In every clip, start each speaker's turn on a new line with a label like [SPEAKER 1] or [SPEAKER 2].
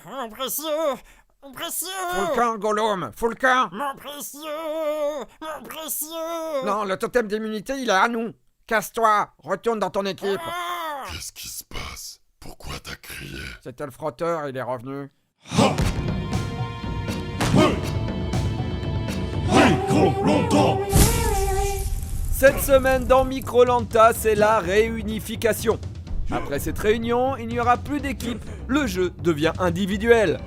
[SPEAKER 1] Mon précieux! Mon précieux!
[SPEAKER 2] Fous le camp, Gollum! Fous le camp!
[SPEAKER 1] Mon précieux! Mon précieux!
[SPEAKER 2] Non, le totem d'immunité, il est à nous! Casse-toi! Retourne dans ton équipe!
[SPEAKER 1] Ah!
[SPEAKER 3] Qu'est-ce qui se passe? Pourquoi t'as crié?
[SPEAKER 2] C'était le frotteur, il est revenu.
[SPEAKER 3] Micro-Lanta!
[SPEAKER 4] Cette semaine dans Microlanta, c'est la réunification. Après cette réunion, il n'y aura plus d'équipe, le jeu devient individuel.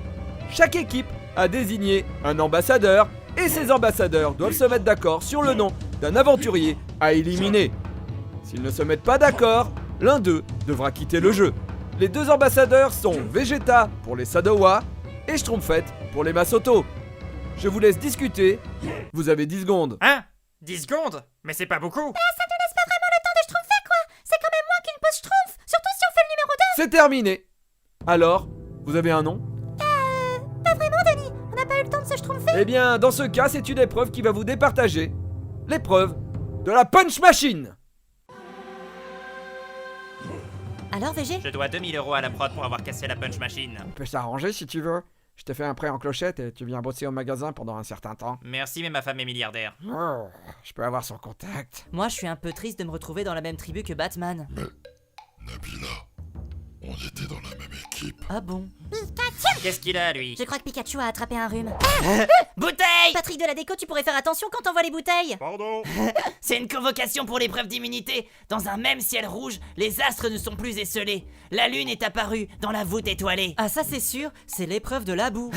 [SPEAKER 4] Chaque équipe a désigné un ambassadeur et ces ambassadeurs doivent se mettre d'accord sur le nom d'un aventurier à éliminer. S'ils ne se mettent pas d'accord, l'un d'eux devra quitter le jeu. Les deux ambassadeurs sont Vegeta pour les Sadowa et Schtroumpfette pour les Masoto. Je vous laisse discuter, vous avez 10 secondes.
[SPEAKER 1] Hein? 10 secondes? Mais c'est pas beaucoup!
[SPEAKER 4] C'est terminé. Alors, vous avez un nom?
[SPEAKER 5] Pas vraiment, Denis. On n'a pas eu le temps de se schtroumpfer.
[SPEAKER 4] Eh bien, dans ce cas, c'est une épreuve qui va vous départager. L'épreuve de la Punch Machine.
[SPEAKER 5] Alors, VG?
[SPEAKER 1] Je dois 2000 € à la prod pour avoir cassé la punch machine.
[SPEAKER 2] On peut s'arranger si tu veux. Je t'ai fait un prêt en clochette et tu viens bosser au magasin pendant un certain temps.
[SPEAKER 1] Merci, mais ma femme est milliardaire.
[SPEAKER 2] Oh, je peux avoir son contact.
[SPEAKER 5] Moi, je suis un peu triste de me retrouver dans la même tribu que Batman.
[SPEAKER 3] Nabila, on était dans la même équipe.
[SPEAKER 5] Ah bon?
[SPEAKER 1] Qu'est-ce qu'il a, lui?
[SPEAKER 5] Je crois que Pikachu a attrapé un rhume.
[SPEAKER 1] Bouteille!
[SPEAKER 5] Patrick de la déco, tu pourrais faire attention quand t'envoies les bouteilles.
[SPEAKER 3] Pardon?
[SPEAKER 1] C'est une convocation pour l'épreuve d'immunité. Dans un même ciel rouge, les astres ne sont plus esselés. La lune est apparue dans la voûte étoilée.
[SPEAKER 5] Ah ça c'est sûr, c'est l'épreuve de la boue.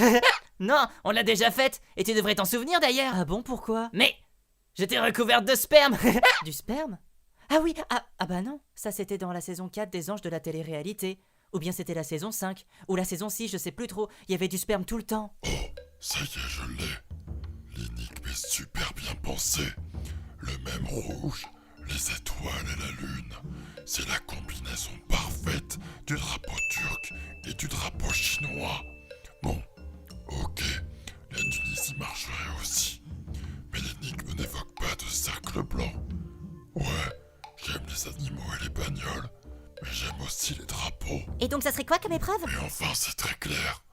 [SPEAKER 1] Non, on l'a déjà faite, et tu devrais t'en souvenir d'ailleurs.
[SPEAKER 5] Ah bon, pourquoi?
[SPEAKER 1] Mais j'étais recouverte de sperme.
[SPEAKER 5] Du sperme? Ah oui, ah bah non, ça c'était dans la saison 4 des Anges de la télé-réalité. Ou bien c'était la saison 5, ou la saison 6, je sais plus trop, il y avait du sperme tout le temps.
[SPEAKER 3] Oh, ça y est, je l'ai. L'énigme est super bien pensée. Le même rouge, les étoiles et la lune. C'est la combinaison parfaite du drapeau turc et du drapeau chinois. Bon, ok, la Tunisie marcherait aussi. Mais l'énigme n'évoque pas de cercle blanc. Ouais, j'aime les animaux et les bagnoles, mais j'aime aussi les drapeaux.
[SPEAKER 5] Et donc ça serait quoi comme épreuve?
[SPEAKER 3] Et enfin, c'est très clair.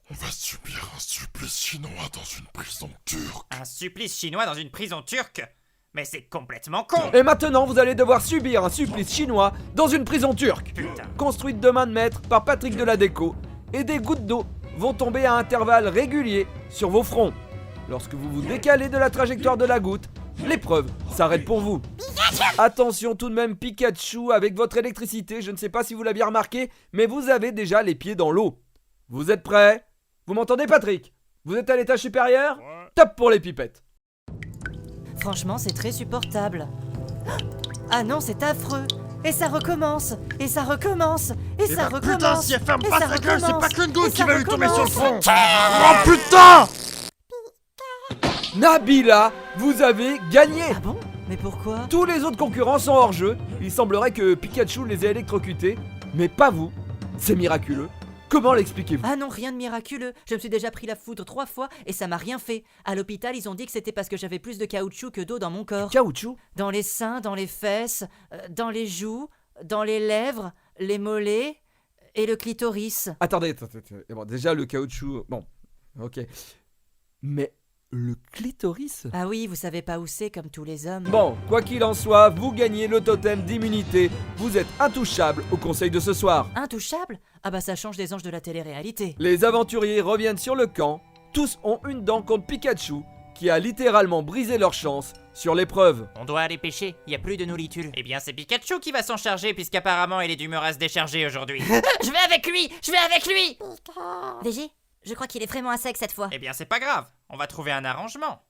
[SPEAKER 3] On va subir un supplice chinois dans une prison turque.
[SPEAKER 1] Un supplice chinois dans une prison turque? Mais c'est complètement con.
[SPEAKER 4] Et maintenant, vous allez devoir subir un supplice chinois dans une prison turque.
[SPEAKER 1] Putain.
[SPEAKER 4] Construite de main de maître par Patrick de la déco. Et des gouttes d'eau vont tomber à intervalles réguliers sur vos fronts. Lorsque vous vous décalez de la trajectoire de la goutte, l'épreuve s'arrête pour vous. Attention tout de même, Pikachu, avec votre électricité, je ne sais pas si vous l'aviez remarqué, mais vous avez déjà les pieds dans l'eau. Vous êtes prêts? Vous m'entendez, Patrick? Vous êtes à l'étage supérieur? Top pour les pipettes.
[SPEAKER 5] Franchement, c'est très supportable. Ah non, c'est affreux. Et ça recommence. Et ça recommence. Et ça recommence.
[SPEAKER 2] Putain, si elle ferme
[SPEAKER 5] Et
[SPEAKER 2] pas
[SPEAKER 5] ça
[SPEAKER 2] sa gueule, c'est pas
[SPEAKER 5] recommence.
[SPEAKER 2] qu'une goutte
[SPEAKER 5] Et
[SPEAKER 2] qui
[SPEAKER 5] ça
[SPEAKER 2] va lui tomber sur le front!
[SPEAKER 5] recommence.
[SPEAKER 2] Oh putain!
[SPEAKER 4] Nabila, vous avez gagné!
[SPEAKER 5] Ah bon? Mais pourquoi?
[SPEAKER 4] Tous les autres concurrents sont hors jeu. Il semblerait que Pikachu les ait électrocutés, mais pas vous. C'est miraculeux. Comment l'expliquez-vous?
[SPEAKER 5] Ah non, rien de miraculeux. Je me suis déjà pris la foudre 3 fois et ça m'a rien fait. À l'hôpital, ils ont dit que c'était parce que j'avais plus de caoutchouc que d'eau dans mon corps.
[SPEAKER 4] Caoutchouc?
[SPEAKER 5] Dans les seins, dans les fesses, dans les joues, dans les lèvres, les mollets et le clitoris.
[SPEAKER 4] Attendez. Bon, déjà le caoutchouc. Bon, ok. Mais le clitoris?
[SPEAKER 5] Ah oui, vous savez pas où c'est comme tous les hommes.
[SPEAKER 4] Bon, quoi qu'il en soit, vous gagnez le totem d'immunité. Vous êtes intouchable au conseil de ce soir.
[SPEAKER 5] Intouchable? Ah bah ça change des Anges de la télé-réalité.
[SPEAKER 4] Les aventuriers reviennent sur le camp. Tous ont une dent contre Pikachu, qui a littéralement brisé leur chance sur l'épreuve.
[SPEAKER 1] On doit aller pêcher, y a plus de nourriture. Eh bien, c'est Pikachu qui va s'en charger, puisqu'apparemment il est d'humeur à se décharger aujourd'hui.
[SPEAKER 5] Je vais avec lui! Je vais avec lui! VG, je crois qu'il est vraiment à sec cette fois.
[SPEAKER 1] Eh bien, c'est pas grave, on va trouver un arrangement.